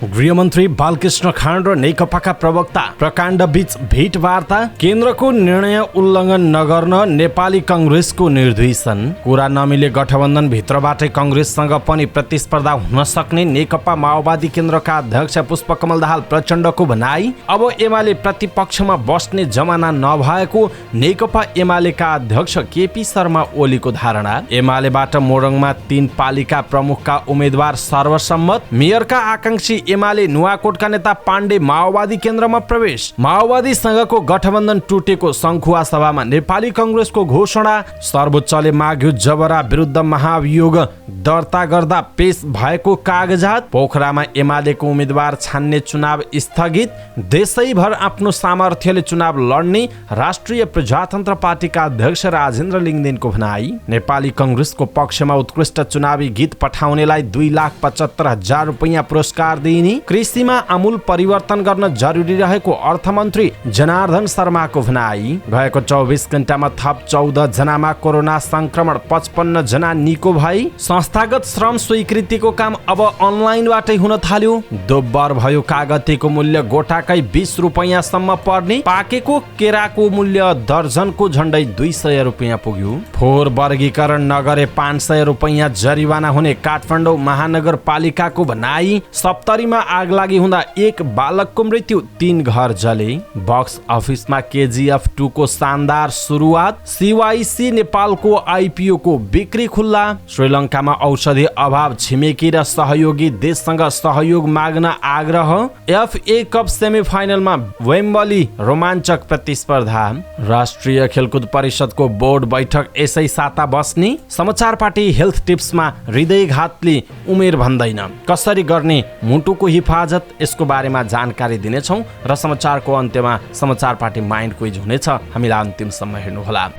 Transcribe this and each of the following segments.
गृहमन्त्री बालकृष्ण खाँड र नेकपाका प्रवक्ता प्रकाण्ड बीच भेटवार्ता। केन्द्रको निर्णय उल्लङ्घन नगर्न नेपाली कांग्रेसको निर्देशन। कुरा नमिले गठबन्धन भित्रबाटै कांग्रेससँग पनि प्रतिस्पर्धा हुन सक्ने नेकपा माओवादी केन्द्रका अध्यक्ष पुष्पकमल दाहाल प्रचण्डको भनाई। अब एमाले प्रतिपक्षमा बस्ने जमाना नभएको नेकपा एमालेका अध्यक्ष केपी शर्मा ओलीको धारणा। एमालेबाट मोरङमा 3 पालिका प्रमुखका उम्मेद्वार सर्वसम्मत। मेयरका आकांक्षी एमाले नुवाकोटका नेता पाण्डे माओवादी केन्द्रमा प्रवेश। माओवादीसँगको गठबन्धन टुटेको सङ्खुवा सभामा नेपाली कांग्रेसको घोषणा। सर्वोच्चले माग्यो जबरा विरुद्ध महाभियोग दर्ता गर्दा पेश भएको कागजात। पोखरामा एमालेको उम्मेद्वार छान्ने चुनाव स्थगित। देशैभर आफ्नो सामर्थ्यले चुनाव लड्ने राष्ट्रिय प्रजातन्त्र पार्टीका अध्यक्ष राजेन्द्र लिङदेनको भनाई। नेपाली कांग्रेसको पक्षमा उत्कृष्ट चुनावी गीत पठाउनेलाई 2,75,000 रुपैयाँ पुरस्कार दिइने। कृषिमा आमूल परिवर्तन गर्न जरुरी रहेको अर्थमन्त्री जनार्दन शर्माको भनाई। गएको 24 घण्टामा थप 14 जनामा कोरोना संक्रमण, 55 जना निको भई। संस्थागत श्रम स्वीकृतिको काम अब अनलाइनबाटै हुन थाल्यो। दोब्बर भयो कागतीको मूल्य गोटाकै 20 रुपैयाँसम्म पर्ने। पाकेको केराको मूल्य दर्जनको झण्डै 200 रुपैयाँ पुग्यो। फोहोर वर्गीकरण नगरे 500 रुपैयाँ जरिवाना हुने काठमाडौँ महानगरपालिकाको भनाई। सप्तरीमा आग लागि हुँदा 1 बालकको मृत्यु, 3 घर जले। बक्स अफिसमा KGF 2 को शानदार सुरुवात। CYC नेपालको IPO को बिक्री खुल्ला। श्रीलङ्कामा औषधि अभाव, छिमेकी र सहयोगी देशसँग सहयोग माग्न आग्रह। FA कप सेमिफाइनलमा वेम्बली रोमाञ्चक प्रतिस्पर्धा। राष्ट्रिय खेलकुद परिषदको बोर्ड बैठक यसै साता बस्ने। समाचार पार्टी हेल्थ टिप्समा हृदयघातले उमेर भन्दैन, कसरी गर्ने मुटुको हिफाजत, यसको बारेमा जानकारी दिनेछौँ र समाचारको अन्त्यमा समाचार पार्टी माइन्ड क्विज हुनेछ। हामीलाई अन्तिमसम्म हेर्नुहोला।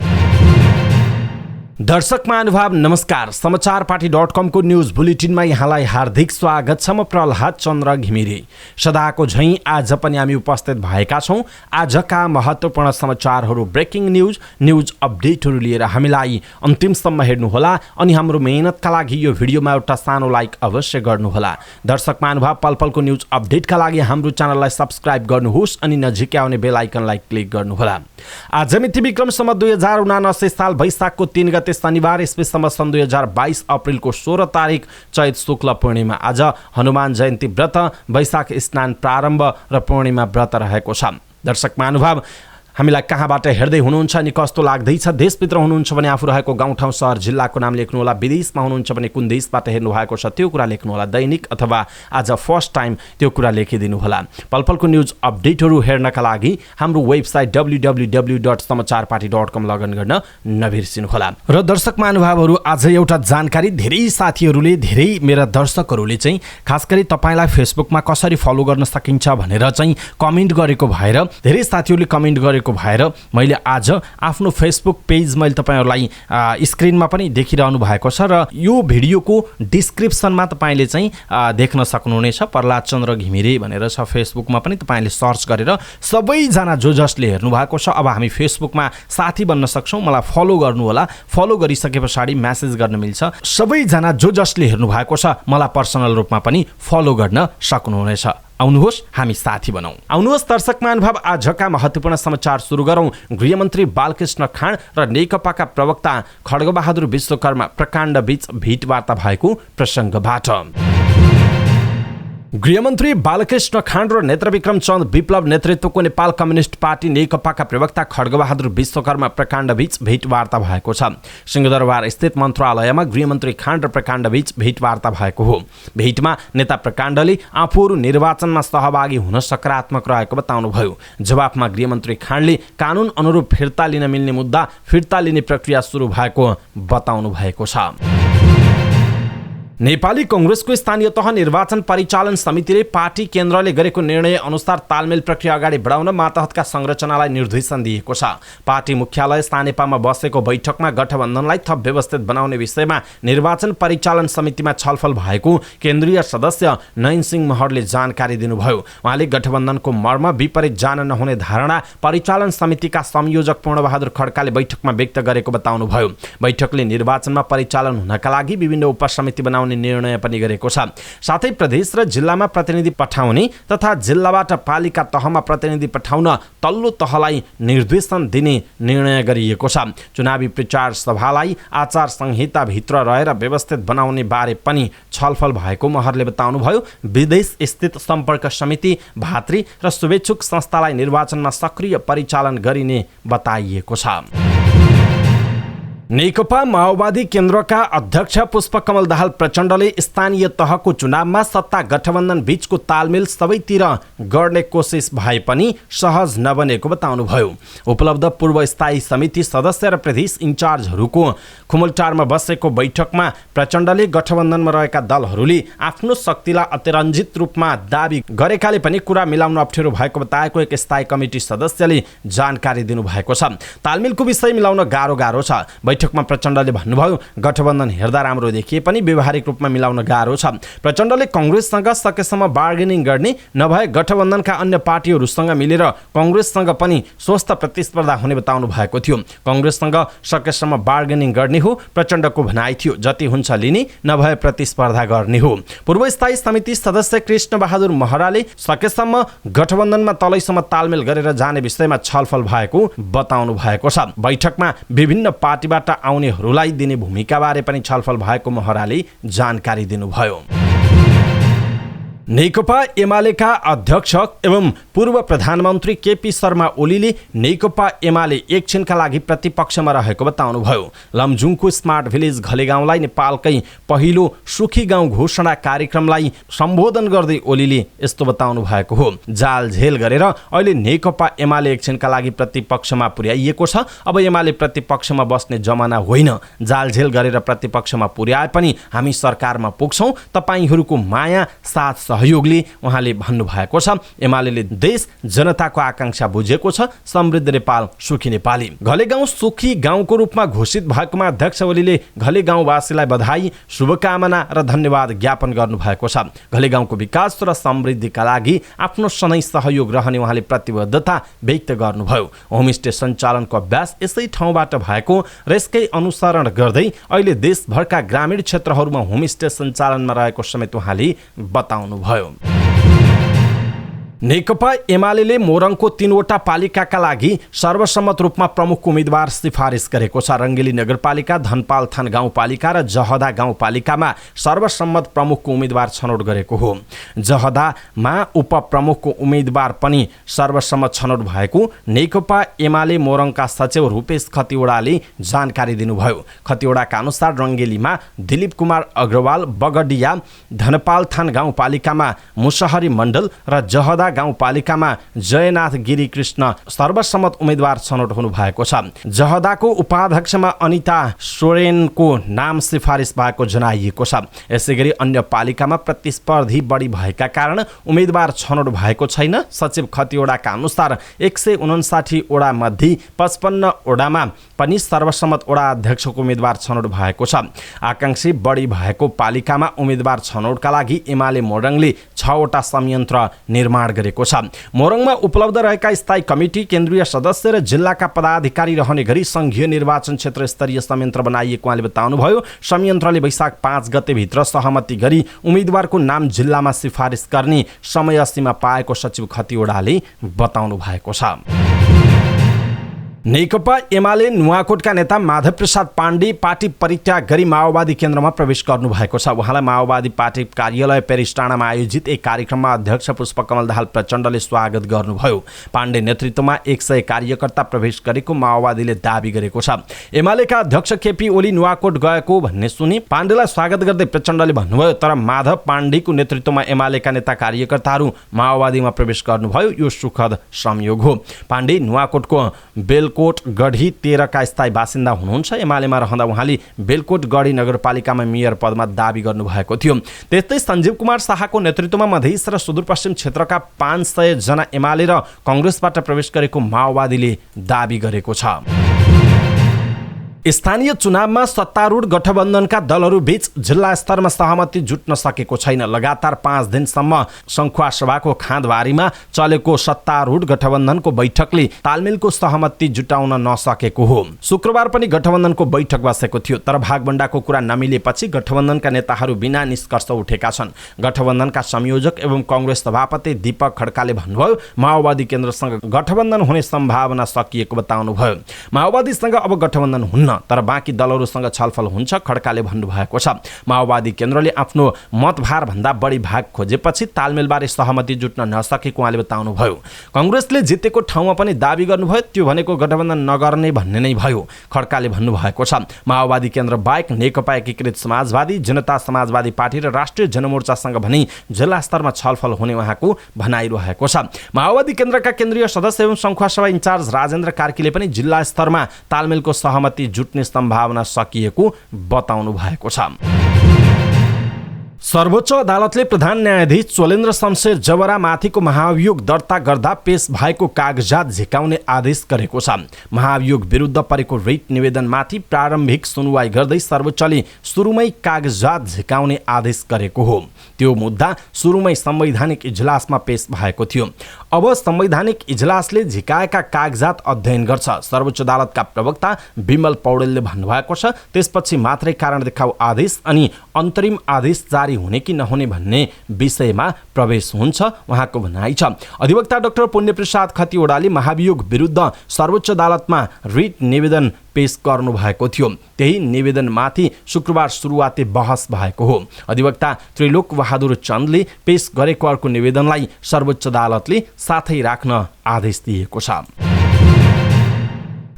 दर्शक महानुभाव नमस्कार। समाचार पार्टी.com को न्यूज बुलेटिनमा यहाँलाई हार्दिक स्वागत छ। म प्रहलाद चन्द्र घिमिरे। सदाको झैं आज पनि हामी उपस्थित भएका छौं। आजका महत्त्वपूर्ण समाचारहरू, ब्रेकिङ न्यूज अपडेटहरू लिएर हामीलाई अन्तिमसम्म हेर्नुहोला अनि हाम्रो मेहनतका लागि यो भिडियोमा एउटा सानो लाइक अवश्य गर्नुहोला। दर्शक महानुभाव, पलपलको न्यूज अपडेटका लागि हाम्रो च्यानललाई सब्स्क्राइब गर्नुहोस् अनि नजिकै आउने बेल आइकनलाई क्लिक गर्नुहोला। आज मिति विक्रम सम्वत 2079 साल वैशाखको 3 गते शनिबार, इस्वीसम्म सन् 2022 अप्रिलको 16 तारिक चैत शुक्ल पूर्णिमा। आज हनुमान जयन्ती व्रत, वैशाख स्नान प्रारम्भ र पूर्णिमा व्रत रहेको छ। दर्शक महानुभाव, हामीलाई कहाँबाट हेर्दै हुनुहुन्छ अनि कस्तो लाग्दैछ? देशभित्र हुनुहुन्छ भने आफू रहेको गाउँठाउँ सहर जिल्लाको नाम लेख्नुहोला। विदेशमा हुनुहुन्छ भने कुन देशबाट हेर्नु भएको छ त्यो कुरा लेख्नुहोला। दैनिक अथवा आज फर्स्ट टाइम त्यो कुरा लेखिदिनुहोला। पलपलको न्युज अपडेटहरू हेर्नका लागि हाम्रो वेबसाइट www.समाचारपार्टी.com लगइन गर्न नबिर्सिनुहोला। र दर्शक महानुभावहरू, आज एउटा जानकारी धेरै साथीहरूले, धेरै मेरा दर्शकहरूले चाहिँ खास गरी तपाईँलाई फेसबुकमा कसरी फलो गर्न सकिन्छ भनेर चाहिँ कमेन्ट गरेको भएर, धेरै साथीहरूले कमेन्ट गरेको भएर मैले आज आफ्नो फेसबुक पेज मैले तपाईहरुलाई स्क्रिनमा पनि देखिरहनु भएको छ र यो भिडियोको डिस्क्रिप्सनमा तपाईले चाहिँ देख्न सक्नुहुनेछ। प्रहलाद चन्द्र घिमिरे भनेर छ फेसबुकमा पनि, तपाईले सर्च गरेर सबैजना जो जसले हेर्नु भएको छ, अब हामी फेसबुकमा साथी बन्न सक्छौं। मलाई फलो गर्नु होला। फलो गरिसके पछाडी मेसेज गर्न मिल्छ। सबैजना जो जसले हेर्नु भएको छ मलाई पर्सनल रूपमा पनि फलो गर्न सक्नुहुनेछ। आउनुहोस् हामी साथी बनाऊ। आउनुहोस् दर्शक महानुभाव, आजका महत्त्वपूर्ण समाचार सुरु गरौं। गृहमन्त्री बालकृष्ण खाँड र नेकपाका प्रवक्ता खड्गबहादुर विश्वकर्मा प्रकाण्ड बीच भेटवार्ता भएको प्रसङ्गबाट। गृहमन्त्री बालकृष्ण खाँड र नेत्रविक्रम चन्द विप्लव नेतृत्वको नेपाल कम्युनिस्ट पार्टी नेकपाका प्रवक्ता खड्गबहादुर विश्वकर्मा प्रकाण्ड बीच भेटवार्ता भएको छ। सिंहदरबार स्थित मन्त्रालयमा गृहमन्त्री खाँड र प्रकाण्ड बीच भेटवार्ता भएको हो। भेटमा नेता प्रकाण्डले आफूहरू निर्वाचनमा सहभागी हुन सकारात्मक रहेको बताउनुभयो। जवाफमा गृहमन्त्री खाँडले कानुन अनुरूप फिर्ता लिन मिल्ने मुद्दा फिर्ता लिने प्रक्रिया सुरु भएको बताउनु भएको छ। नेपाली कांग्रेसको स्थानीय तह निर्वाचन परिचालन समितिले पार्टी केन्द्रले गरेको निर्णय अनुसार तालमेल प्रक्रिया अगाडि बढाउन मातहतका संरचनालाई निर्देशन दिएको छ। पार्टी मुख्यालय सानेपामा बसेको बैठकमा गठबन्धनलाई थप व्यवस्थित बनाउने विषयमा निर्वाचन परिचालन समितिमा छलफल भएको केन्द्रीय सदस्य नयन सिंह महरले जानकारी दिनुभयो। उहाँले गठबन्धनको मर्म विपरीत जान नहुने धारणा परिचालन समितिका संयोजक पूर्णबहादुर खड्काले बैठकमा व्यक्त गरेको बताउनुभयो। बैठकले निर्वाचनमा परिचालन हुनका लागि विभिन्न उपसमिति बनाउने पठाउने निर्णय पनि गरेको छ। साथै प्रदेश र जिल्लामा प्रतिनिधि पठाउने तथा जिल्लाबाट पालिका तहमा प्रतिनिधि पठाउन तल्लो तहलाई निर्देशन दिने निर्णय गरिएको छ। चुनावी प्रचार सभालाई आचार संहिता भित्र रहेर व्यवस्थित बनाउने बारे पनि छलफल भएको महरले बताउनुभयो। विदेश स्थित सम्पर्क समिति, भातृ र शुभेच्छुक संस्थालाई निर्वाचनमा सक्रिय परिचालन गरिने बताइएको छ। नेकपा माओवादी केन्द्रका अध्यक्ष पुष्पकमल दाहाल प्रचण्डले स्थानीय तहको चुनावमा सत्ता गठबन्धन बीचको तालमेल सबैतिर गर्ने कोसिस भए पनि सहज नबनेको बताउनुभयो। उपलब्ध पूर्व स्थायी समिति सदस्य र प्रदेश इन्चार्जहरूको खुमलटारमा बसेको बैठकमा प्रचण्डले गठबन्धनमा रहेका दलहरूले आफ्नो शक्तिलाई अतिरञ्जित रूपमा दाबी गरेकाले पनि कुरा मिलाउन अप्ठ्यारो भएको बताएको एक स्थायी कमिटी सदस्यले जानकारी दिनुभएको छ। तालमेलको विषय मिलाउन गाह्रो छ। बैठकमा प्रचण्डले भन्नुभयो, गठबन्धन हेर्दा राम्रो देखिए पनि व्यवहारिक रूपमा मिलाउन गाह्रो छ। प्रचण्डले कांग्रेससँग सकेसम्म बार्गेनिङ गर्ने, नभए गठबन्धनका अन्य पार्टीहरूसँग मिलेर कांग्रेससँग पनि स्वस्थ प्रतिस्पर्धा हुने बताउनु भएको थियो। कांग्रेससँग सकेसम्म बार्गेनिङ गर्ने हो प्रचण्डको भनाइ थियो। जति हुन्छ लिने, नभए प्रतिस्पर्धा गर्ने हो। पूर्व स्थायी समिति सदस्य कृष्ण बहादुर महराले सकेसम्म गठबन्धनमा तलैसम्म तालमेल गरेर जाने विषयमा छलफल भएको बताउनु भएको छ। बैठकमा विभिन्न पार्टीबाट आउनेहरूलाई दिने भूमिकाबारे पनि छलफल भएको महराले जानकारी दिनुभयो। नेकपा एमालेका अध्यक्ष एवं पूर्व प्रधानमन्त्री केपी शर्मा ओलीले नेकपा एमाले एकछिनका लागि प्रतिपक्षमा रहेको बताउनुभयो। लमजुङको स्मार्ट भिलेज घलेगाउँलाई नेपालकै पहिलो सुखी गाउँ घोषणा कार्यक्रमलाई सम्बोधन गर्दै ओलीले यस्तो बताउनु भएको हो। जालझेल गरेर अहिले नेकपा एमाले एकछिनका लागि प्रतिपक्षमा पुर्याइएको छ। अब एमाले प्रतिपक्षमा बस्ने जमाना होइन। जालझेल गरेर प्रतिपक्षमा पुर्याए पनि हामी सरकारमा पुग्छौँ। तपाईहरूको माया साथ सहयोगले उहाँले भन्नुभएको छ। एमालेले देश जनताको आकांक्षा बुझेको छ। समृद्ध नेपाल, सुखी नेपाली। घलेगाउँ सुखी गाउँको रूपमा घोषित भएकोमा अध्यक्ष ओलीले घलेगाउँवासीलाई बधाई, शुभकामना र धन्यवाद ज्ञापन गर्नुभएको छ। घलेगाउँको विकास र समृद्धिका लागि आफ्नो सधैँ सहयोग रहने उहाँले प्रतिबद्धता व्यक्त गर्नुभयो। होमस्टे सञ्चालनको अभ्यास यसै ठाउँबाट भएको र यसकै अनुसरण गर्दै अहिले देशभरका ग्रामीण क्षेत्रहरूमा होमस्टे सञ्चालनमा रहेको समेत उहाँले बताउनुभयो। नेकपा एमालेले मोरङको 3वटा पालिकाका लागि सर्वसम्मत रूपमा प्रमुख उम्मेदवार सिफारिस गरेको छ। रङ्गेली नगरपालिका, धनपालथान गाउँपालिका र जहदा गाउँपालिकामा सर्वसम्मत प्रमुखको उम्मेदवार छनौट गरेको हो। जहदामा उपप्रमुखको उम्मेदवार पनि सर्वसम्मत छनौट भएको नेकपा एमाले मोरङका सचिव रूपेश खतिवडाले जानकारी दिनुभयो। खतिवडाका अनुसार रङ्गेलीमा दिलीप कुमार अग्रवाल, बगडिया धनपालथान गाउँपालिकामा मुसहरी मण्डल र जहदा गाउँपालिकामा जयनाथ गिरी कृष्ण सर्वसम्मत उम्मेदवार छनौट हुनु भएको छ। जहदाको उपाध्यक्षमा अनिता सोरेनको नाम सिफारिस भएको जनाइएको छ। यसैगरी अन्य पालिकामा प्रतिस्पर्धी बढी भएका कारण उम्मेदवार छनौट भएको छैन। सचिव खतिवडाका अनुसार 159 वडा मध्ये 55 वडामा पनि सर्वसम्मत वडा अध्यक्षको उम्मेदवार छनौट भएको छ। आकांक्षी बढी भएको पालिकामा उम्मेदवार छनौटका लागि एमाले मोरङले 6वटा संयन्त्र निर्माण गरेको छ। मोरङमा उपलब्ध रहेका स्थायी कमिटी, केन्द्रीय सदस्य र जिल्लाका पदाधिकारी रहने गरी संघीय निर्वाचन क्षेत्र स्तरीय संयन्त्र बनाइएको उहाँले बताउनुभयो। संयन्त्रले वैशाख 5 गते भित्र सहमति गरी उम्मेदवारको नाम जिल्लामा सिफारिस गर्ने समय सीमा पाएको सचिव खतिवडाले बताउनु भएको छ। नेकपा एमाले नुवाकोटका नेता माधव प्रसाद पाण्डे पार्टी परित्याग गरी माओवादी केन्द्रमा प्रवेश गर्नुभएको छ। उहाँलाई माओवादी पार्टी कार्यालय पेरिस्टाणामा आयोजित एक कार्यक्रममा अध्यक्ष पुष्पकमल दाहाल प्रचण्डले स्वागत गर्नुभयो। पाण्डे नेतृत्वमा 100 कार्यकर्ता प्रवेश गरेको माओवादीले दाबी गरेको छ। एमालेका अध्यक्ष केपी ओली नुवाकोट गएको भन्ने सुनि पाण्डेलाई स्वागत गर्दै प्रचण्डले भन्नुभयो, तर माधव पाण्डेको नेतृत्वमा एमालेका नेता कार्यकर्ताहरू माओवादीमा प्रवेश गर्नुभयो, यो सुखद संयोग हो। पाण्डे नुवाकोटको बेलकोट गढी 13 का स्थायी बासिन्दा हुनुहुन्छ। एमालेमा रहँदा उहाँले बेलकोट गढी नगरपालिकामा मेयर पदमा दाबी गर्नुभएको थियो। त्यस्तै सञ्जीव कुमार शाहको नेतृत्वमा मधेस र सुदूरपश्चिम क्षेत्रका 500 जना एमाले र कांग्रेसबाट प्रवेश गरेको माओवादीले दाबी गरेको छ। स्थानीय चुनावमा सत्तारूढ गठबन्धनका दलहरू बीच जिल्ला स्तरमा सहमति जुट्न सकेको छैन। लगातार 5 दिनसम्म सङ्खुवासभाको खाँदबारीमा चलेको सत्तारूढ गठबन्धनको बैठकले तालमेलको सहमति जुटाउन नसकेको हो। शुक्रबार पनि गठबन्धनको बैठक बसेको थियो, तर भागबण्डाको कुरा नमिलेपछि गठबन्धनका नेताहरू बिना निष्कर्ष उठेका छन्। गठबन्धनका संयोजक एवं कांग्रेस सभापति दीपक खड्काले भन्नुभयो, माओवादी केन्द्रसँग गठबन्धन हुने सम्भावना सकिएको बताउनुभयो। माओवादीसँग अब गठबन्धन हुन्न, तर बाँकी दलहरूसँग छलफल हुन्छ, खड्काले भन्नुभएको छ। माओवादी केन्द्रले आफ्नो मतभार भन्दा बढी भाग खोजेपछि तालमेलबारे सहमति जुट्न नसकेको उहाँले बताउनुभयो। कांग्रेसले जितेको ठाउँमा पनि दाबी गर्नुभयो, त्यो भनेको गठबन्धन नगर्ने भन्ने नै भयो, खड्काले भन्नुभएको छ। माओवादी केन्द्र बाहेक नेकपा एकीकृत समाजवादी, जनता समाजवादी पार्टी र राष्ट्रिय जनमोर्चासँग भने जिल्ला स्तरमा छलफल हुने उहाँको भनाइरहेको छ। माओवादी केन्द्रका केन्द्रीय सदस्य एवं सङ्खुवासभा इन्चार्ज राजेन्द्र कार्कीले पनि जिल्ला स्तरमा तालमेलको सहमति जुट्ने सम्भावना सकिएको बताउनु भएको छ। सर्वोच्च अदालतले प्रधान न्यायाधीश चोलेन्द्र शमशेर जबरामाथिको महाभियोग दर्ता गर्दा पेश भएको कागजात झिकाउने आदेश गरेको छ। महाभियोग विरुद्ध परेको रिट निवेदनमाथि प्रारम्भिक सुनवाई गर्दै सर्वोच्चले सुरुमै कागजात झिकाउने आदेश गरेको हो। त्यो मुद्दा सुरुमै संवैधानिक इजलासमा पेश भएको थियो। अब संवैधानिक इजलासले झिकाएका कागजात अध्ययन गर्छ, सर्वोच्च अदालतका प्रवक्ता विमल पौडेलले भन्नुभएको छ। त्यसपछि मात्रै कारण देखाउ आदेश अनि अन्तरिम आदेश जारी हुने कि नहुने भन्ने विषयमा प्रवेश हुन्छ, उहाँको भनाइ छ। अधिवक्ता डाक्टर पुण्यप्रसाद खतिवडाले महाभियोग विरुद्ध सर्वोच्च अदालतमा रिट निवेदन पेश गर्नु भएको थियो। त्यही निवेदनमाथि शुक्रबार सुरुवाती बहस भएको हो। अधिवक्ता त्रिलोक बहादुर चन्दले पेश गरेको अर्को निवेदनलाई सर्वोच्च अदालतले साथै राख्न आदेश दिएको छ।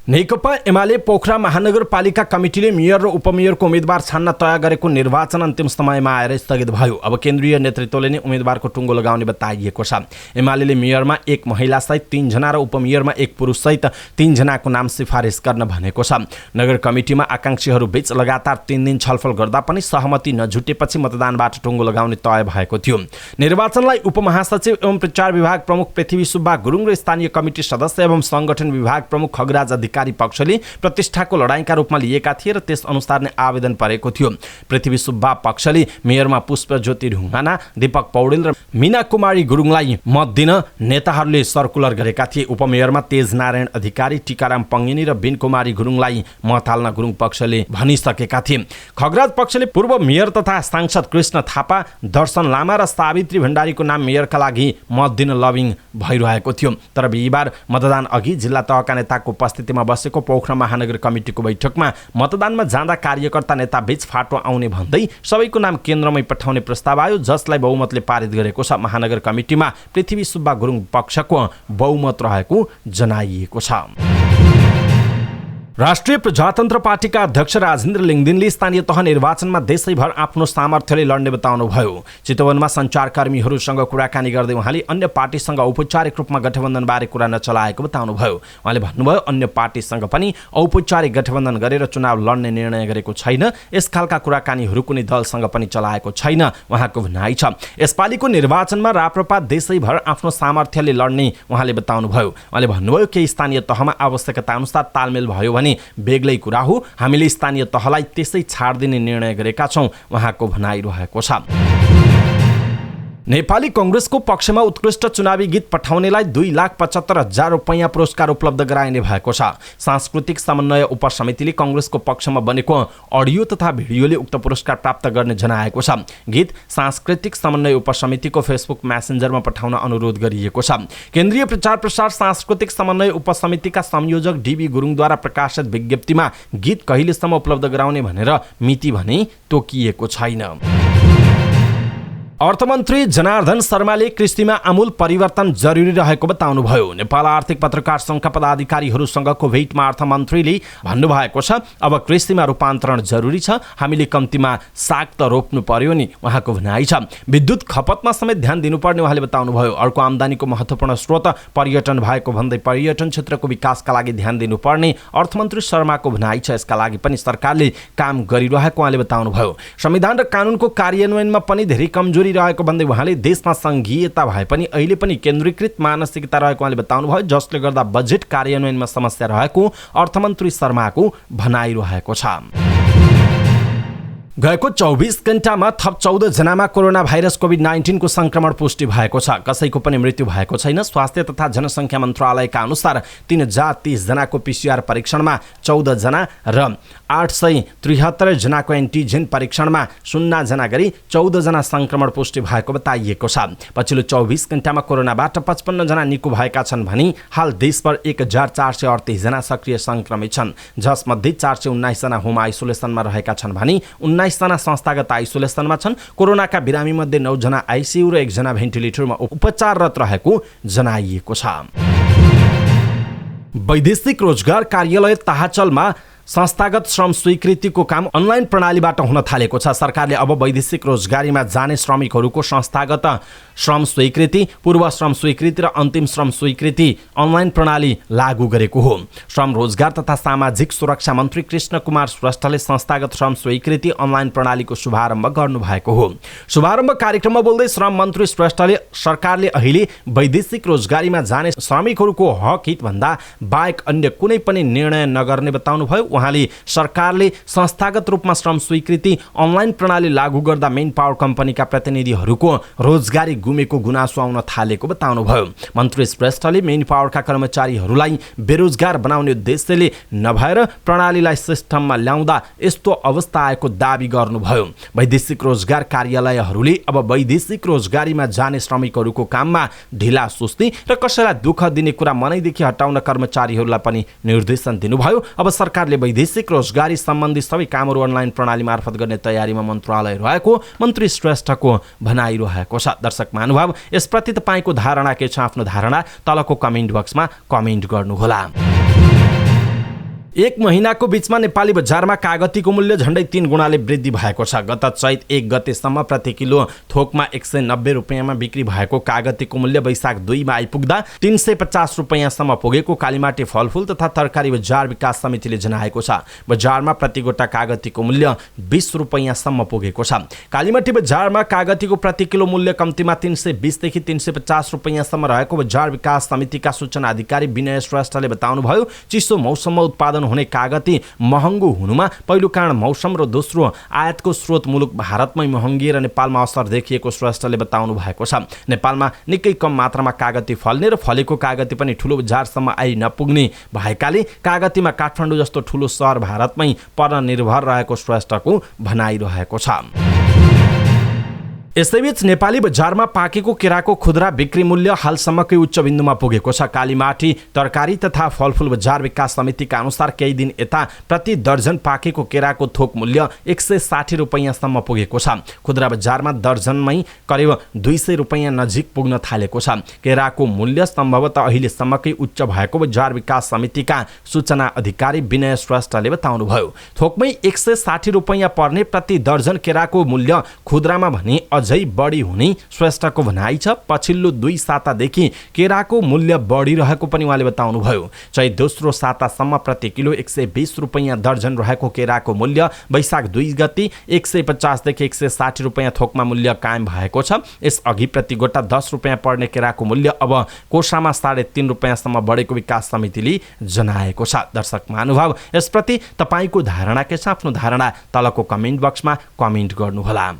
नेकपा एमाले पोखरा महानगरपालिका कमिटीले मेयर र उपमेयरको उम्मेदवार छान्न तय गरेको निर्वाचन अन्तिम समयमा आएर स्थगित भयो। अब केन्द्रीय नेतृत्वले नै उम्मेदवारको टुङ्गो लगाउने बताइएको छ। एमाले मेयरमा 1 महिलासहित 3 जना र उपमेयरमा 1 पुरुषसहित 3 जनाको नाम सिफारिस गर्न भनेको छ। नगर कमिटीमा आकांक्षीहरू बीच लगातार 3 दिन छलफल गर्दा पनि सहमति नजुटेपछि मतदानबाट टुङ्गो लगाउने तय भएको थियो। निर्वाचनलाई उपमहासचिव एवं प्रचार विभाग प्रमुख पृथ्वी सुब्बा गुरुङ र स्थानीय कमिटी सदस्य एवं संगठन विभाग प्रमुख खगराज अधिकारी पक्षले प्रतिष्ठाको लडाईँका रूपमा लिएका थिए र त्यस अनुसार नै आवेदन परेको थियो। पृथ्वी सुब्बा पक्षले मेयरमा पुष्पज्योति ढुङ्गाना, दीपक पौडेल र मीना कुमारी गुरुङलाई मत दिन नेताहरूले सर्कुलर गरेका थिए। उपमेयरमा तेज नारायण अधिकारी, टीकाराम पङ्गिनी र बिन कुमारी गुरुङलाई मत हाल्न गुरुङ पक्षले भनिसकेका थिए। खगराज पक्षले पूर्व मेयर तथा सांसद कृष्ण थापा, दर्शन लामा र सावित्री भण्डारीको नाम मेयरका लागि मत दिन लबिङ भइरहेको थियो। तर बिहिबार मतदान अघि जिल्ला तहका नेताको उपस्थितिमा बसेको पोखरा महानगर कमिटीको बैठकमा मतदानमा जाँदा कार्यकर्ता नेता बीच फाटो आउने भन्दै सबैको नाम केन्द्रमै पठाउने प्रस्ताव आयो, जसलाई बहुमतले पारित गरेको छ। महानगर कमिटीमा पृथ्वी सुब्बा गुरुङ पक्षको बहुमत रहेको जनाइएको छ। राष्ट्रिय प्रजातन्त्र पार्टीका अध्यक्ष राजेन्द्र लिङदेनले स्थानीय तह निर्वाचनमा देशैभर आफ्नो सामर्थ्यले लड्ने बताउनुभयो। चितवनमा सञ्चारकर्मीहरूसँग कुराकानी गर्दै उहाँले अन्य पार्टीसँग औपचारिक रूपमा गठबन्धनबारे कुरा नचलाएको बताउनुभयो। उहाँले भन्नुभयो, अन्य पार्टीसँग पनि औपचारिक गठबन्धन गरेर चुनाव लड्ने निर्णय गरेको छैन। यस खालका कुराकानीहरू कुनै दलसँग पनि चलाएको छैन, उहाँको भनाइ छ। यसपालिको निर्वाचनमा राप्रपा देशैभर आफ्नो सामर्थ्यले लड्ने उहाँले बताउनुभयो। उहाँले भन्नुभयो, केही स्थानीय तहमा आवश्यकता अनुसार तालमेल भयो भने बेग्लै कुरा हो, हामीले स्थानीय तहलाई त्यसै छाड्दिने निर्णय गरेका छौँ, उहाँको भनाइरहेको छ। नेपाली कांग्रेसको पक्षमा उत्कृष्ट चुनावी गीत पठाउनेलाई 2,75,000 रुपैयाँ पुरस्कार उपलब्ध गराइने भएको छ। सांस्कृतिक समन्वय उपसमितिले कांग्रेसको पक्षमा बनेको अडियो तथा भिडियोले उक्त पुरस्कार प्राप्त गर्ने जनाएको छ। गीत सांस्कृतिक समन्वय उपसमितिको फेसबुक मेसेन्जरमा पठाउन अनुरोध गरिएको छ। केन्द्रीय प्रचार प्रसार सांस्कृतिक समन्वय उपसमितिका संयोजक डीबी गुरुङद्वारा प्रकाशित विज्ञप्तिमा गीत कहिलेसम्म उपलब्ध गराउने भनेर मिति भने तोकिएको छैन। अर्थमन्त्री जनार्दन शर्माले कृषिमा आमूल परिवर्तन जरुरी रहेको बताउनुभयो। नेपाल आर्थिक पत्रकार सङ्घका पदाधिकारीहरूसँगको भेटमा अर्थमन्त्रीले भन्नुभएको छ, अब कृषिमा रूपान्तरण जरुरी छ, हामीले कम्तीमा साग त रोप्नु पर्यो नि, उहाँको भनाइ छ। विद्युत खपतमा समेत ध्यान दिनुपर्ने उहाँले बताउनुभयो। अर्को आम्दानीको महत्त्वपूर्ण स्रोत पर्यटन भएको भन्दै पर्यटन क्षेत्रको विकासका लागि ध्यान दिनुपर्ने अर्थमन्त्री शर्माको भनाइ छ। यसका लागि पनि सरकारले काम गरिरहेको उहाँले बताउनुभयो। संविधान र कानुनको कार्यान्वयनमा पनि धेरै कमजोरी गरिरहेको भन्दै उहाँले देशमा संघीयता भए पनि अहिले पनि केन्द्रीकृत मानसिकता रहेको उहाँले बताउनुभयो, जसले गर्दा बजेट कार्यान्वयनमा समस्या रहेको अर्थमन्त्री शर्माको भनाइरहेको छ। गएको 24 घण्टामा थप 14 जनामा कोरोना भाइरस कोभिड-19 को संक्रमण पुष्टि भएको छ। कसैको पनि मृत्यु भएको छैन। स्वास्थ्य तथा जनसङ्ख्या मन्त्रालयका अनुसार 3030 जनाको PCR परीक्षणमा 14 जना र 873 जनाको एन्टिजेन परीक्षणमा 0 जना गरी 14 जना संक्रमण पुष्टि भएको बताइएको छ। पछिल्लो 24 घण्टामा कोरोनाबाट 55 जना निको भएका छन् भने हाल देशभर 1438 जना सक्रिय संक्रमित छन्, जसमध्ये 419 जना होम आइसोलेसनमा रहेका छन् भने 19 जना संस्थागत आइसोलेसनमा छन्। कोरोनाका बिरामी मध्ये 9 जना आइसियु र 1 जना भेन्टिलेटरमा उपचाररत रहेको जनाइएको छ। वैदेशिक रोजगार कार्यालय ताहाचलमा संस्थागत श्रम स्वीकृतिको काम अनलाइन प्रणालीबाट हुन थालेको छ। सरकारले अब वैदेशिक रोजगारीमा जाने श्रमिकहरूको संस्थागत श्रम स्वीकृति, पूर्व श्रम स्वीकृति र अन्तिम श्रम स्वीकृति अनलाइन प्रणाली लागू गरेको हो। श्रम रोजगार तथा सामाजिक सुरक्षा मन्त्री कृष्ण कुमार श्रेष्ठले संस्थागत श्रम स्वीकृति अनलाइन प्रणालीको शुभारम्भ गर्नुभएको हो। शुभारम्भ कार्यक्रममा बोल्दै श्रम मन्त्री श्रेष्ठले सरकारले अहिले वैदेशिक रोजगारीमा जाने श्रमिकहरूको हक हित भन्दा बाहेक अन्य कुनै पनि निर्णय नगर्ने बताउनुभयो। उहाँले सरकारले संस्थागत रूपमा श्रम स्वीकृति अनलाइन प्रणाली लागू गर्दा मेन पावर कम्पनीका प्रतिनिधिहरूको रोजगारी गुमेको गुनासो आउन थालेको बताउनुभयो। मन्त्री श्रेष्ठले मेन पावरका कर्मचारीहरूलाई बेरोजगार बनाउने उद्देश्यले नभएर प्रणालीलाई सिस्टममा ल्याउँदा यस्तो अवस्था आएको दाबी गर्नुभयो। वैदेशिक रोजगार कार्यालयहरूले अब वैदेशिक रोजगारीमा जाने श्रमिकहरूको काममा ढिला सुस्ती र कसैलाई दुःख दिने कुरा मनैदेखि हटाउन कर्मचारीहरूलाई पनि निर्देशन दिनुभयो। अब सरकारले वैदेशिक रोजगारी सम्बन्धी सबै कामहरू अनलाइन प्रणाली मार्फत गर्ने तयारीमा मन्त्रालय रहेको मन्त्री श्रेष्ठको भनाइरहेको छ। दर्शक महानुभाव, यसप्रति तपाईँको धारणा के छ? आफ्नो धारणा तलको कमेन्ट बक्समा कमेन्ट गर्नुहोला। एक महिनाको बीचमा नेपाली बजारमा कागतीको मूल्य झण्डै 3 गुणाले वृद्धि भएको छ। गत चैत 1 गतेसम्म प्रति किलो थोकमा 190 रुपियाँमा बिक्री भएको कागतीको मूल्य वैशाख 2 मा आइपुग्दा 350 रुपियाँसम्म पुगेको कालीमाटी फलफुल तथा तरकारी बजार विकास समितिले जनाएको छ। बजारमा प्रति गोटा कागतीको मूल्य 20 रुपियाँसम्म पुगेको छ। कालीमाटी बजारमा कागतीको प्रति किलो मूल्य कम्तीमा 320 देखि 350 रुपियाँसम्म रहेको बजार विकास समितिका सूचना अधिकारी विनय श्रेष्ठले बताउनुभयो। चिसो मौसममा उत्पादन हुने कागती महँगो हुनुमा पहिलो कारण मौसम र दोस्रो आयातको स्रोत मुलुक भारतमै महँगिएर नेपालमा असर देखिएको श्रेष्ठले बताउनु भएको छ। नेपालमा निकै कम मात्रामा कागती फल्ने र फलेको कागती पनि ठुलो बजारसम्म आई नपुग्ने भएकाले कागतीमा काठमाडौँ जस्तो ठुलो सहर भारतमै पर्न निर्भर रहेको श्रेष्ठको भनाइरहेको छ। यसैबीच नेपाली बजारमा पाकेको केराको खुद्रा बिक्री मूल्य हालसम्मकै उच्च बिन्दुमा पुगेको छ। कालीमाटी तरकारी तथा फलफुल बजार विकास समितिका अनुसार केही दिन यता प्रति दर्जन पाकेको केराको थोक मूल्य 160 रुपियाँसम्म पुगेको छ। खुद्रा बजारमा दर्जनमै करिब 200 रुपियाँ नजिक पुग्न थालेको छ। केराको मूल्य सम्भवतः अहिलेसम्मकै उच्च भएको बजार विकास समितिका सूचना अधिकारी विनय श्रेष्ठले बताउनुभयो। थोकमै 160 रुपियाँ पर्ने प्रति दर्जन केराको मूल्य खुद्रामा भने अझै बढी हुने श्रेष्ठको भनाइ छ। पछिल्लो 2 सातादेखि केराको मूल्य बढिरहेको पनि उहाँले बताउनुभयो। चैत दोस्रो सातासम्म प्रति किलो 120 रुपियाँ दर्जन रहेको केराको मूल्य वैशाख 2 गते 150 देखि 160 रुपियाँ थोकमा मूल्य कायम भएको छ। यसअघि प्रति गोटा 10 रुपियाँ पर्ने केराको मूल्य अब कोसामा 3.5 रुपियाँसम्म बढेको विकास समितिले जनाएको छ। दर्शक महानुभाव, यसप्रति तपाईँको धारणा के छ? आफ्नो धारणा तलको कमेन्ट बक्समा कमेन्ट गर्नुहोला।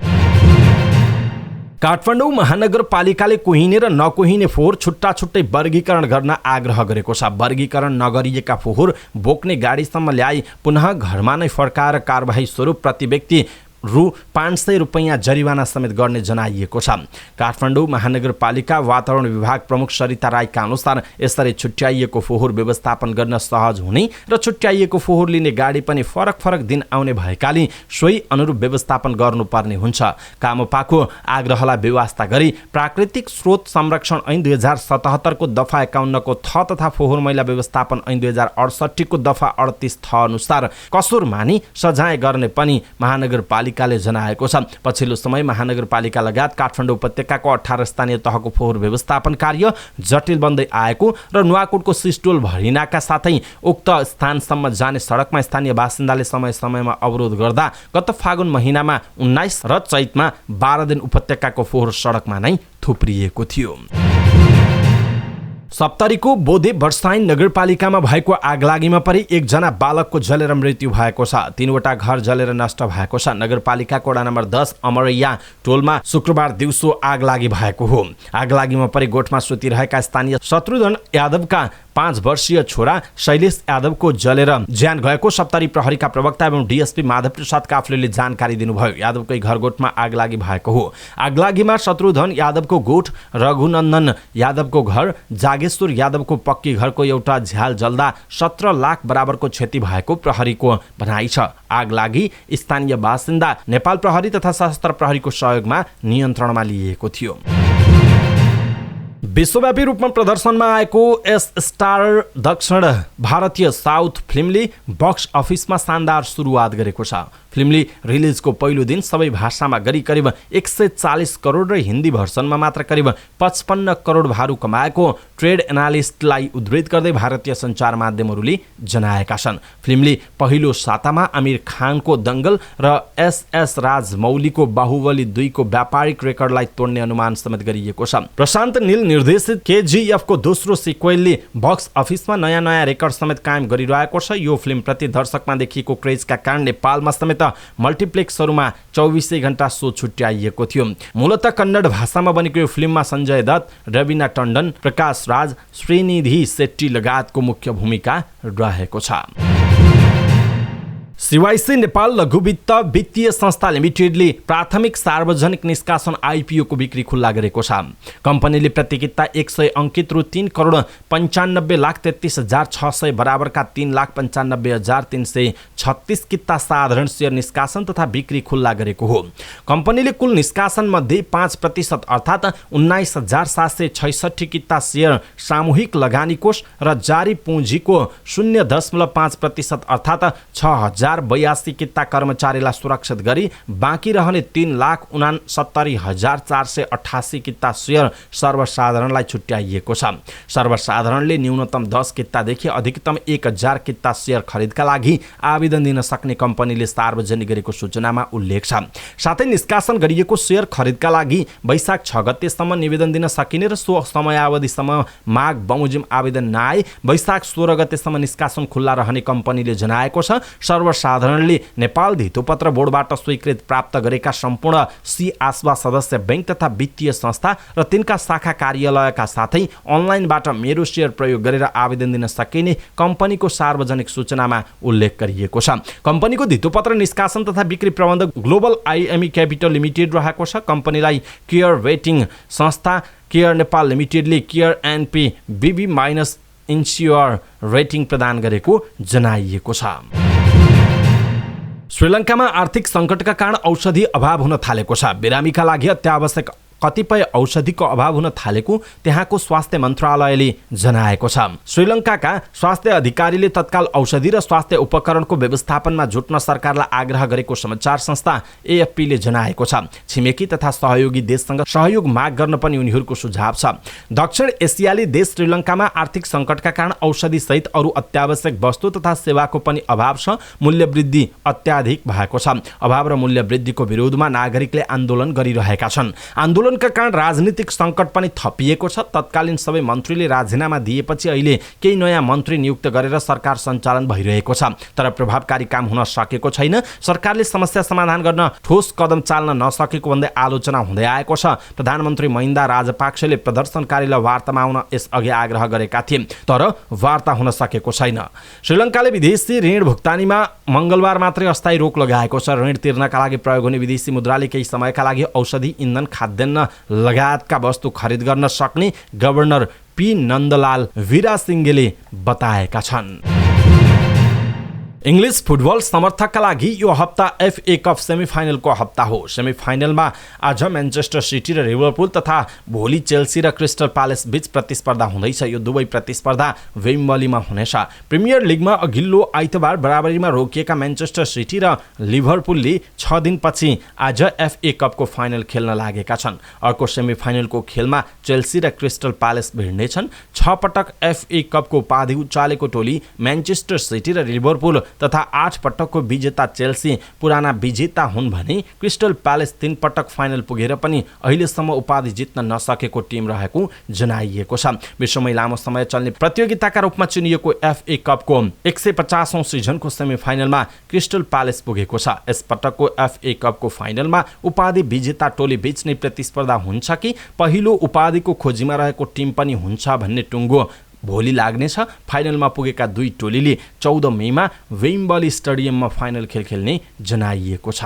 काठमाडौँ महानगरपालिकाले कुहिने र नकुहिने फोहोर छुट्टा छुट्टै वर्गीकरण गर्न आग्रह गरेको छ। वर्गीकरण नगरिएका फोहोर बोक्ने गाडीसम्म ल्याई पुनः घरमा नै फर्काएर कारबाही स्वरूप प्रति व्यक्ति रु 500 रुपियाँ जरिवाना समेत गर्ने जनाइएको छ। काठमाडौँ महानगरपालिका वातावरण विभाग प्रमुख सरिता राईका अनुसार यसरी छुट्याइएको फोहोर व्यवस्थापन गर्न सहज हुने र छुट्याइएको फोहोर लिने गाडी पनि फरक फरक दिन आउने भएकाले सोही अनुरूप व्यवस्थापन गर्नुपर्ने हुन्छ। कामपाको आग्रहलाई व्यवस्था गरी प्राकृतिक स्रोत संरक्षण ऐन 2077 को दफा 51 को थ तथा फोहोर मैला व्यवस्थापन ऐन 2068 को दफा 38 थ अनुसार कसुर मानी सजाय गर्ने पनि महानगरपालिका नगरपालिकाले जनाएको छ। पछिल्लो समय महानगरपालिका लगायत काठमाडौँ उपत्यकाको 18 स्थानीय तहको फोहोर व्यवस्थापन कार्य जटिल बन्दै आएको र नुवाकोटको सिस्टोल भरिनाका साथै उक्त स्थानसम्म जाने सडकमा स्थानीय बासिन्दाले समय समयमा अवरोध गर्दा गत फागुन महिनामा 19 र चैतमा 12 दिन उपत्यकाको फोहोर सडकमा नै थुप्रिएको थियो। सप्तरीको बोधे वर्षाइन नगरपालिकामा भएको आगलागीमा परि एकजना बालकको जलेर मृत्यु भएको छ। 3वटा घर जलेर नष्ट भएको छ। नगरपालिकाको वडा नम्बर 10 अमरैया टोलमा शुक्रबार दिउँसो आगलागी भएको हो। आगलागीमा परि गोठमा सुतिरहेका स्थानीय शत्रुघ्न यादवका 5 वर्षीय छोरा शैलेश यादवको जलेर ज्यान गएको सप्तरी प्रहरीका प्रवक्ता एवं डीएसपी माधव प्रसाद काफ्लेले जानकारी दिनुभयो। यादवकै घर गोठमा आगलागी भएको हो। आगलागीमा शत्रुघ्न यादवको गोठ, रघुनन्दन यादवको घर, जागेश्वर यादवको पक्की घरको एउटा झ्याल जल्दा 17 लाख बराबरको क्षति भएको प्रहरीको भनाइ छ। आगलागी स्थानीय बासिन्दा, नेपाल प्रहरी तथा सशस्त्र प्रहरीको सहयोगमा नियन्त्रणमा लिएको थियो। विश्वव्यापी रूपमा प्रदर्शनमा आएको एस स्टार दक्षिण भारतीय साउथ फिल्मले बक्स अफिसमा शानदार सुरुवात गरेको छ। फिल्मले रिलिजको पहिलो दिन सबै भाषामा गरी करिब 140 करोड र हिन्दी भर्सनमा मात्र करिब 55 करोड भारु कमाएको ट्रेड एनालिस्टलाई उद्धृत गर्दै भारतीय सञ्चार माध्यमहरूले जनाएका छन्। फिल्मले पहिलो सातामा आमिर खानको दङ्गल र एसएस राजमौलीको बाहुबली 2 को व्यापारिक रेकर्डलाई तोड्ने अनुमान समेत गरिएको छ। प्रशान्त नील निर्देशित केजीएफ को दोस्रो सिक्वेलले बक्स अफिसमा नयाँ रेकर्ड समेत कायम गरिरहेको छ। यो फिल्म प्रति दर्शकमा देखिएको क्रेजका कारण नेपालमा समेत मल्टिप्लेक्सहरूमा 24 घण्टा सो छुट्याइएको थियो। मूलतः कन्नड भाषामा बनेको यो फिल्ममा सञ्जय दत्त, रविना टन्डन, प्रकाश राज, श्रीनिधि शेट्टी लगायतको मुख्य भूमिका रहेको छ। सीवाईसी नेपाल लघुवित्त वित्तीय संस्था लिमिटेडले प्राथमिक सार्वजनिक निष्कासन आइपिओ को बिक्री खुल्ला गरेको छ। कम्पनीले प्रतिकिता 100 अङ्कित रु 3,95,33,600 बराबरका 3,95,336 किता साधारण सेयर निष्कासन तथा बिक्री खुल्ला गरेको हो। कम्पनीले कुल निष्कासन मध्ये 5% अर्थात् 19,766 किता सेयर सामूहिक लगानी कोष र जारी पुँजीको 0.5% अर्थात् 6,082 किता कर्मचारीलाई सुरक्षित गरी बाँकी रहने 3,69,488 किता सेयर सर्वसाधारणलाई छुट्याइएको छ। सर्वसाधारणले न्यूनतम 10 कितादेखि अधिकतम 1,000 किता सेयर खरिदका लागि आवेदन दिन सक्ने कम्पनीले सार्वजनिक गरेको सूचनामा उल्लेख छ। साथै निष्कासन गरिएको सेयर खरिदका लागि वैशाख 6 गतेसम्म निवेदन दिन सकिने र सो समयावधिसम्म माग बमोजिम आवेदन नआए वैशाख 16 गतेसम्म निष्कासन खुल्ला रहने कम्पनीले जनाएको छ। सर्वसाधारणले नेपाल धितोपत्र बोर्डबाट स्वीकृत प्राप्त गरेका सम्पूर्ण सी आस्वा सदस्य बैंक तथा वित्तीय संस्था र तिनका शाखा कार्यालयका साथै अनलाइनबाट मेरो सेयर प्रयोग गरेर आवेदन दिन सकिने कम्पनीको सार्वजनिक सूचनामा उल्लेख गरिएको छ। कम्पनीको धितोपत्र निष्कासन तथा बिक्री प्रबन्धक ग्लोबल आइएमई क्यापिटल लिमिटेड रहेको छ। कम्पनीलाई केयर रेटिङ संस्था केयर नेपाल लिमिटेडले केयर एनपी बीबी माइनस इन्स्योर रेटिङ प्रदान गरेको जनाइएको छ। श्रीलङ्कामा आर्थिक सङ्कटका कारण औषधि अभाव हुन थालेको छ। बिरामीका लागि अत्यावश्यक कतिपय औषधिको अभाव हुन थालेको त्यहाँको स्वास्थ्य मन्त्रालयले जनाएको छ। श्रीलङ्काका स्वास्थ्य अधिकारीले तत्काल औषधि र स्वास्थ्य उपकरणको व्यवस्थापनमा जुट्न सरकारलाई आग्रह गरेको समाचार संस्था एएफपीले जनाएको छ। छिमेकी तथा सहयोगी देशसँग सहयोग माग गर्न पनि उनीहरूको सुझाव छ। दक्षिण एसियाली देश श्रीलङ्कामा आर्थिक सङ्कटका कारण औषधि सहित अरू अत्यावश्यक वस्तु तथा सेवाको पनि अभाव छ। मूल्य वृद्धि अत्याधिक भएको छ। अभाव र मूल्य वृद्धिको विरोधमा नागरिकले आन्दोलन गरिरहेका छन्। आन्दोलनका कारण राजनीतिक सङ्कट पनि थपिएको छ। तत्कालीन सबै मन्त्रीले राजीनामा दिएपछि अहिले केही नयाँ मन्त्री नियुक्त गरेर सरकार सञ्चालन भइरहेको छ। तर प्रभावकारी काम हुन सकेको छैन। सरकारले समस्या समाधान गर्न ठोस कदम चाल्न नसकेको भन्दै आलोचना हुँदै आएको छ। प्रधानमन्त्री महिन्दा राजपाक्सेले प्रदर्शनकारीलाई वार्तामा आउन यसअघि आग्रह गरेका थिए, तर वार्ता हुन सकेको छैन। श्रीलङ्काले विदेशी ऋण भुक्तानीमा मङ्गलबार मात्रै अस्थायी रोक लगाएको छ। ऋण तिर्नका लागि प्रयोग हुने विदेशी मुद्राले केही समयका लागि औषधि, इन्धन, खाद्यान्न लगायतका वस्तु खरिद गर्न सक्ने गभर्नर पी नन्दलाल वीरासिंहेले बताएका छन्। इङ्ग्लिस फुटबल समर्थकका लागि यो हप्ता FA कप सेमिफाइनलको हप्ता हो। सेमिफाइनलमा आज म्यान्चेस्टर सिटी र लिभरपुल तथा भोलि चेल्सी र क्रिस्टल प्यालेस बीच प्रतिस्पर्धा हुँदैछ। यो दुवै प्रतिस्पर्धा वेम्बलीमा हुनेछ। प्रिमियर लिगमा अघिल्लो आइतबार बराबरीमा रोकिएका म्यान्चेस्टर सिटी र लिभरपुलले 6 दिनपछि आज FA कपको फाइनल खेल्न लागेका छन्। अर्को सेमिफाइनलको खेलमा चेल्सी र क्रिस्टल प्यालेस भिड्नेछन्। 6 पटक FA कपको उपाधि उचालेको टोली म्यान्चेस्टर सिटी र लिभरपुल तथा 8 पटकको विजेता चेल्सी पुराना विजेता हुन् भने क्रिस्टल प्यालेस 3 पटक फाइनल पुगेर पनि अहिलेसम्म उपाधि जित्न नसकेको टिम रहेको जनाइएको छ। विश्वमै लामो समय चल्ने प्रतियोगिताका रूपमा चुनिएको FA कपको 150औं सिजनको सेमिफाइनलमा क्रिस्टल प्यालेस पुगेको छ। यस पटकको FA कपको फाइनलमा उपाधि विजेता टोली बीच नै प्रतिस्पर्धा हुन्छ कि पहिलो उपाधिको खोजीमा रहेको टिम पनि हुन्छ भन्ने टुङ्गो भोलि लाग्नेछ। फाइनलमा पुगेका दुई टोलीले 14 मेमा वेम्बली स्टेडियममा फाइनल खेल खेल्ने जनाइएको छ।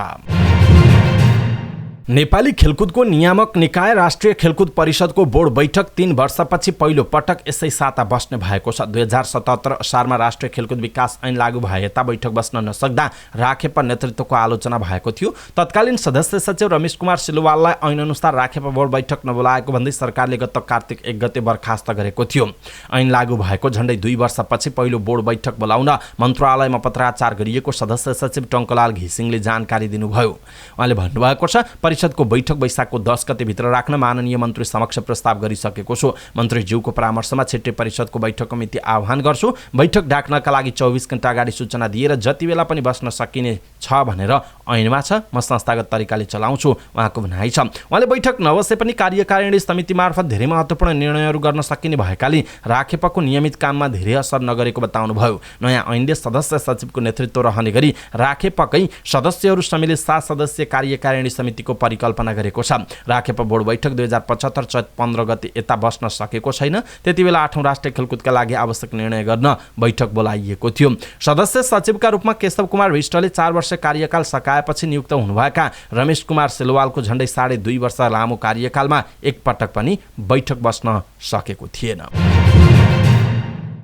नेपाली खेलकुदको नियामक निकाय राष्ट्रिय खेलकुद परिषदको बोर्ड बैठक 3 वर्षपछि पहिलो पटक यसै साता बस्ने भएको छ। 2077 असारमा राष्ट्रिय खेलकुद विकास ऐन लागू भए यता बैठक बस्न नसक्दा राखेपा नेतृत्वको आलोचना भएको थियो। तत्कालीन सदस्य सचिव रमेश कुमार सिलवाललाई ऐन अनुसार राखेपा बोर्ड बैठक नबोलाएको भन्दै सरकारले गत कार्तिक 1 गते बर्खास्त गरेको थियो। ऐन लागू भएको झण्डै 2 वर्षपछि पहिलो बोर्ड बैठक बोलाउन मन्त्रालयमा पत्राचार गरिएको सदस्य सचिव टङ्कलाल घिसिङले जानकारी दिनुभयो। उहाँले भन्नुभएको छ, परिषदको बैठक वैशाखको 10 गते भित्र राख्न माननीय मन्त्री समक्ष प्रस्ताव गरिसकेको छु। मन्त्रीज्यूको परामर्शमा छिट्टै परिषदको बैठकको मिति आह्वान गर्छु। बैठक डाक्नका लागि 24 घण्टा अगाडि सूचना दिएर जति बेला पनि बस्न सकिने छ भनेर ऐनमा छ। म संस्थागत तरिकाले चलाउँछु, उहाँको भनाइ छ। उहाँले बैठक नबसे पनि कार्यकारिणी समिति मार्फत धेरै महत्त्वपूर्ण निर्णयहरू गर्न सकिने भएकाले राखेपाको नियमित काममा धेरै असर नगरेको बताउनुभयो। नयाँ ऐनले सदस्य सचिवको नेतृत्व रहने गरी राखेपाकै सदस्यहरू समेत 7 सदस्यीय कार्यकारिणी समितिको परिकल्पना गरेको छ। राखेपा बोर्ड बैठक 2075 चैत 15 गते यता बस्न सकेको छैन। त्यति बेला 8औं राष्ट्रिय खेलकुदका लागि आवश्यक निर्णय गर्न बैठक बोलाइएको थियो। सदस्य सचिवका रूपमा केशव कुमार विष्टले 4 वर्ष कार्यकाल सकाएपछि नियुक्त हुनुभएका रमेश कुमार सिलवालको झण्डै 2.5 वर्ष लामो कार्यकालमा एक पटक पनि बैठक बस्न सकेको थिएन।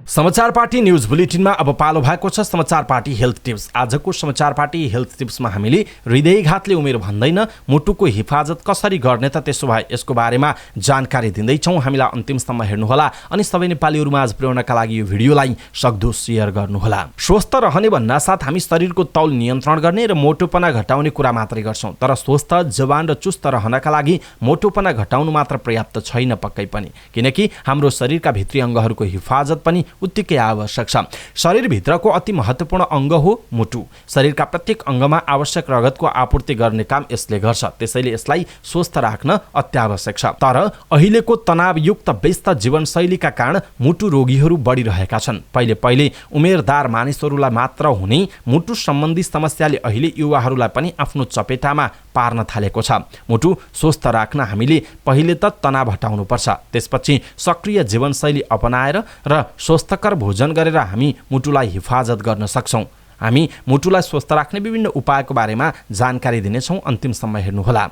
समाचार पार्टी न्यूज बुलेटिनमा अब पालो भएको छ समाचार पार्टी हेल्थ टिप्स। आजको समाचार पार्टी हेल्थ टिप्समा हामीले हृदयघातले उमेर भन्दैन, मुटुको हिफाजत कसरी गर्ने त त्यसो भए यसको बारेमा जानकारी दिँदैछौँ। हामीलाई अन्तिमसम्म हेर्नुहोला अनि सबै नेपालीहरूमा आज पुर्याउनका लागि यो भिडियोलाई सक्दो सेयर गर्नुहोला। स्वस्थ रहने भन्नासाथ हामी शरीरको तौल नियन्त्रण गर्ने र मोटोपना घटाउने कुरा मात्रै गर्छौँ, तर स्वस्थ जवान र चुस्त रहनका लागि मोटोपना घटाउनु मात्र पर्याप्त छैन पक्कै पनि, किनकि हाम्रो शरीरका भित्री अङ्गहरूको हिफाजत पनि उत्तिकै आवश्यक छ। शरीरभित्रको अति महत्त्वपूर्ण अङ्ग हो मुटु। शरीरका प्रत्येक अङ्गमा आवश्यक रगतको आपूर्ति गर्ने काम यसले गर्छ, त्यसैले यसलाई स्वस्थ राख्न अत्यावश्यक छ। तर अहिलेको तनावयुक्त व्यस्त जीवनशैलीका कारण मुटु रोगीहरू बढिरहेका छन्। पहिले उमेरदार मानिसहरूलाई मात्र हुने मुटु सम्बन्धी समस्याले अहिले युवाहरूलाई पनि आफ्नो चपेटामा पार्न थालेको छ। मुटु स्वस्थ राख्न हामीले पहिले त तनाव हटाउनुपर्छ, त्यसपछि सक्रिय जीवनशैली अपनाएर र स्वस्थकर भोजन गरेर हामी मुटुलाई हिफाजत गर्न सक्छौँ। हामी मुटुलाई स्वस्थ राख्ने विभिन्न उपायको बारेमा जानकारी दिनेछौँ, अन्तिमसम्म हेर्नुहोला।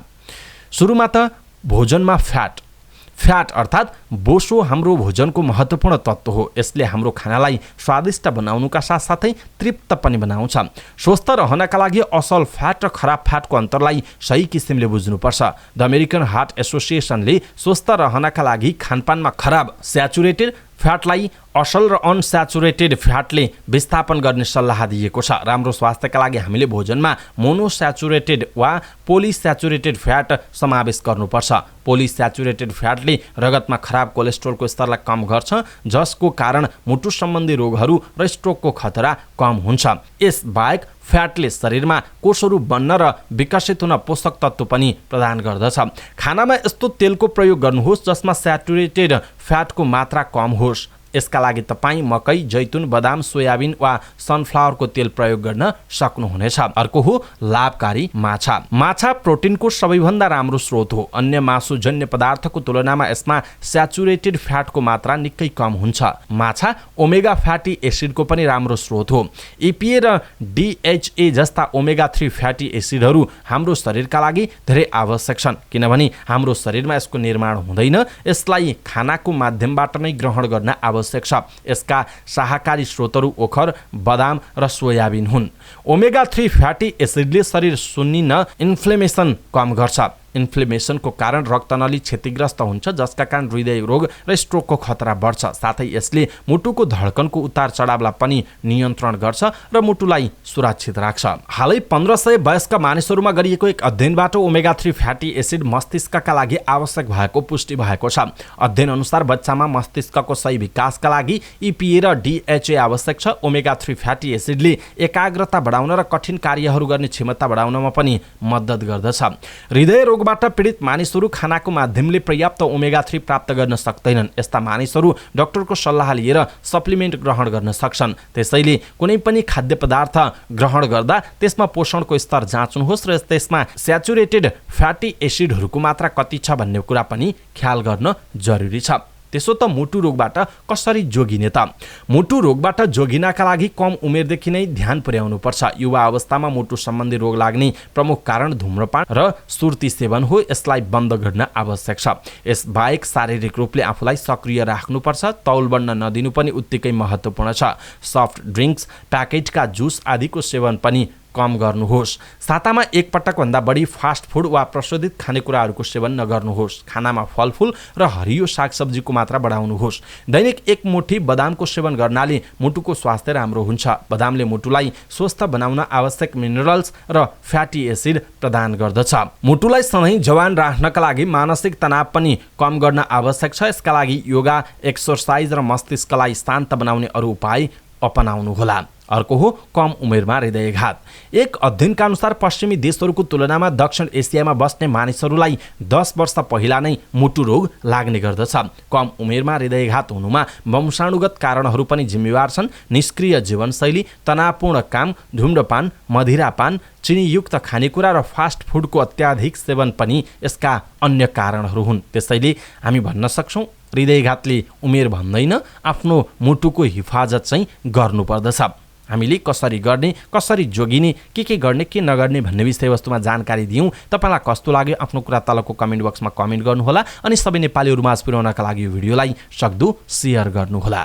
सुरुमा त भोजनमा फ्याट अर्थात् बोसो हाम्रो भोजनको महत्त्वपूर्ण तत्त्व हो। यसले हाम्रो खानालाई स्वादिष्ट बनाउनुका साथसाथै तृप्त पनि बनाउँछ। स्वस्थ रहनका लागि असल फ्याट र खराब फ्याटको अन्तरलाई सही किसिमले बुझ्नुपर्छ। द अमेरिकन हार्ट एसोसिएसनले स्वस्थ रहनका लागि खानपानमा खराब स्याचुरेटेड फ्याटलाई असल र अनस्याचुरेटेड फ्याटले विस्थापन गर्ने सल्लाह दिएको छ। राम्रो स्वास्थ्यका लागि हामीले भोजनमा मोनोस्याचुरेटेड वा पोलिस्याचुरेटेड फ्याट समावेश गर्नुपर्छ। पोलिस्याचुरेटेड फ्याटले रगतमा खराब कोलेस्ट्रोलको स्तरलाई कम गर्छ, जसको कारण मुटु सम्बन्धी रोगहरू र स्ट्रोकको खतरा कम हुन्छ। यसबाहेक फ्याटले शरीरमा कोषहरू बन्न र विकसित हुन पोषक तत्त्व पनि प्रदान गर्दछ। खानामा यस्तो तेलको प्रयोग गर्नुहोस् जसमा स्याचुरेटेड फ्याटको मात्रा कम होस्। यसका लागि तपाईँ मकै, जैतुन, बदाम, सोयाबिन वा सनफ्लावरको तेल प्रयोग गर्न सक्नुहुनेछ। अर्को हो लाभकारी माछा। माछा प्रोटिनको सबैभन्दा राम्रो स्रोत हो। अन्य मासुजन्य पदार्थको तुलनामा यसमा स्याचुरेटेड फ्याटको मात्रा निकै कम हुन्छ। माछा ओमेगा फ्याटी एसिडको पनि राम्रो स्रोत हो। EPA र DHA जस्ता ओमेगा 3 फ्याटी एसिडहरू हाम्रो शरीरका लागि धेरै आवश्यक छन्, किनभने हाम्रो शरीरमा यसको निर्माण हुँदैन। यसलाई खानाको माध्यमबाट नै ग्रहण गर्न आवश्यक आवश्यक छ। यसका शाकाहारी स्रोतहरू ओखर, बदाम र सोयाबिन हुन्। ओमेगा 3 फ्याटी एसिडले शरीर सुन्निन इन्फ्लेमेसन कम गर्छ। इन्फ्लेमेसनको कारण रक्तनली क्षतिग्रस्त हुन्छ, जसका कारण हृदय रोग र स्ट्रोकको खतरा बढ्छ। साथै यसले मुटुको धड्कनको उतार चढावलाई पनि नियन्त्रण गर्छ र मुटुलाई सुरक्षित राख्छ। हालै 1500 वयस्क मानिसहरूमा गरिएको एक अध्ययनबाट ओमेगा 3 फ्याटी एसिड मस्तिष्कका लागि आवश्यक भएको पुष्टि भएको छ। अध्ययन अनुसार बच्चामा मस्तिष्कको सही विकासका लागि EPA र DHA आवश्यक छ। ओमेगा 3 फ्याटी एसिडले एकाग्रता बढाउन र कठिन कार्यहरू गर्ने क्षमता बढाउनमा पनि मद्दत गर्दछ। हृदय रोग बाट पीडित मानिसहरू खानाको माध्यमले पर्याप्त ओमेगा 3 प्राप्त गर्न सक्दैनन्। यस्ता मानिसहरू डाक्टरको सल्लाह लिएर सप्लिमेन्ट ग्रहण गर्न सक्छन्। त्यसैले कुनै पनि खाद्य पदार्थ ग्रहण गर्दा त्यसमा पोषणको स्तर जाँच्नुहोस् र त्यसमा स्याचुरेटेड फ्याटी एसिडहरूको मात्रा कति छ भन्ने कुरा पनि ख्याल गर्न जरुरी छ। त्यसो त मुटु रोगबाट कसरी जोगिने त? मुटु रोगबाट जोगिनका लागि कम उमेरदेखि नै ध्यान पुर्याउनु पर्छ। युवा अवस्थामा मुटु सम्बन्धी रोग लाग्ने प्रमुख कारण धूम्रपान र सुर्ती सेवन हो। यसलाई बन्द गर्न आवश्यक छ। यसबाहेक शारीरिक रूपले आफूलाई सक्रिय राख्नुपर्छ। तौल बढ्न नदिनु पनि उत्तिकै महत्त्वपूर्ण छ। सफ्ट ड्रिङ्क्स, प्याकेजका जुस आदिको सेवन पनि कम गर्नुहोस्। सातामा एक पटकभन्दा बढी फास्ट फुड वा प्रशोधित खानेकुराहरूको सेवन नगर्नुहोस्। खानामा फलफुल र हरियो सागसब्जीको मात्रा बढाउनुहोस्। दैनिक एक मुठी बदामको सेवन गर्नाले मुटुको स्वास्थ्य राम्रो हुन्छ। बदामले मुटुलाई स्वस्थ बनाउन आवश्यक मिनरल्स र फ्याटी एसिड प्रदान गर्दछ। मुटुलाई सधैँ जवान राख्नका लागि मानसिक तनाव पनि कम गर्न आवश्यक छ। यसका लागि योगा, एक्सर्साइज र मस्तिष्कलाई शान्त बनाउने अरू उपाय अपनाउनुहोला। अर्को हो कम उमेरमा हृदयघात। एक अध्ययनका अनुसार पश्चिमी देशहरूको तुलनामा दक्षिण एसियामा बस्ने मानिसहरूलाई 10 वर्ष पहिला नै मुटु रोग लाग्ने गर्दछ। कम उमेरमा हृदयघात हुनुमा वंशाणुगत कारणहरू पनि जिम्मेवार छन्। निष्क्रिय जीवनशैली, तनावपूर्ण काम, धूम्रपान, मदिरापान, चिनीयुक्त खानेकुरा र फास्ट फुडको अत्याधिक सेवन पनि यसका अन्य कारणहरू हुन्। त्यसैले हामी भन्न सक्छौँ हृदयघातले उमेर भन्दैन, आफ्नो मुटुको हिफाजत चाहिँ गर्नुपर्दछ। हामीले कसरी गर्ने, कसरी जोगिने, के गर्ने, के नगर्ने भन्ने विषयवस्तुमा जानकारी दियौँ। तपाईँलाई कस्तो लाग्यो आफ्नो कुरा तलको कमेन्ट बक्समा कमेन्ट गर्नुहोला अनि सबै नेपालीहरू माझ पुर्याउनका लागि यो भिडियोलाई सक्दो सेयर गर्नुहोला।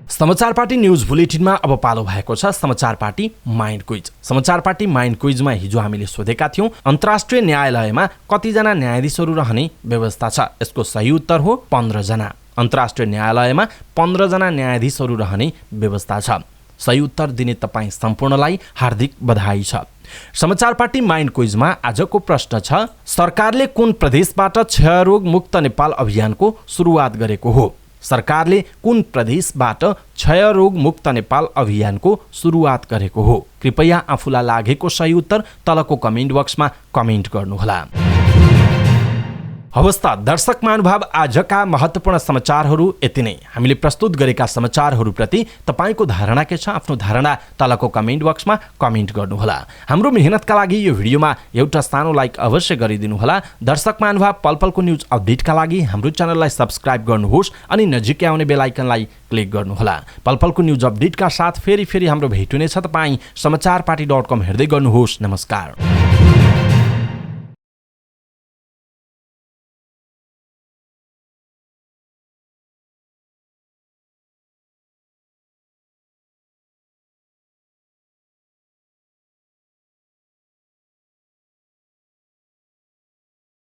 समाचार पार्टी न्यूज बुलेटिनमा अब पालो भएको छ समाचार पार्टी माइन्ड क्विज। समाचार पार्टी माइन्ड क्विजमा हिजो हामीले सोधेका थियौँ अन्तर्राष्ट्रिय न्यायालयमा कतिजना न्यायाधीशहरू रहने व्यवस्था छ? यसको सही उत्तर हो 15 जना। अन्तर्राष्ट्रिय न्यायालयमा 15 जना न्यायाधीशहरू रहने व्यवस्था छ। सही उत्तर दिने तपाईँ सम्पूर्णलाई हार्दिक बधाई छ। समाचार पार्टी माइन्ड क्विजमा आजको प्रश्न छ, सरकारले कुन प्रदेशबाट क्षयरोग मुक्त नेपाल अभियानको सुरुवात गरेको हो? सरकारले कुन प्रदेशबाट क्षयरोग मुक्त नेपाल अभियानको सुरुवात गरेको हो? कृपया आफूलाई लागेको सही उत्तर तलको कमेन्ट बक्समा कमेन्ट गर्नुहोला। हवस् त दर्शक महानुभाव, आजका महत्त्वपूर्ण समाचारहरू यति नै। हामीले प्रस्तुत गरेका समाचारहरूप्रति तपाईँको धारणा के छ? आफ्नो धारणा तलको कमेन्ट बक्समा कमेन्ट गर्नुहोला। हाम्रो मेहनतका लागि यो भिडियोमा एउटा सानो लाइक अवश्य गरिदिनुहोला। दर्शक महानुभाव, पलपलको न्युज अपडेटका लागि हाम्रो च्यानललाई सब्स्क्राइब गर्नुहोस् अनि नजिकै आउने बेल आइकनलाई क्लिक गर्नुहोला। पलपलको न्युज अपडेटका साथ फेरि हाम्रो भेट हुनेछ। तपाईँ समाचारपार्टी.com हेर्दै गर्नुहोस्। नमस्कार।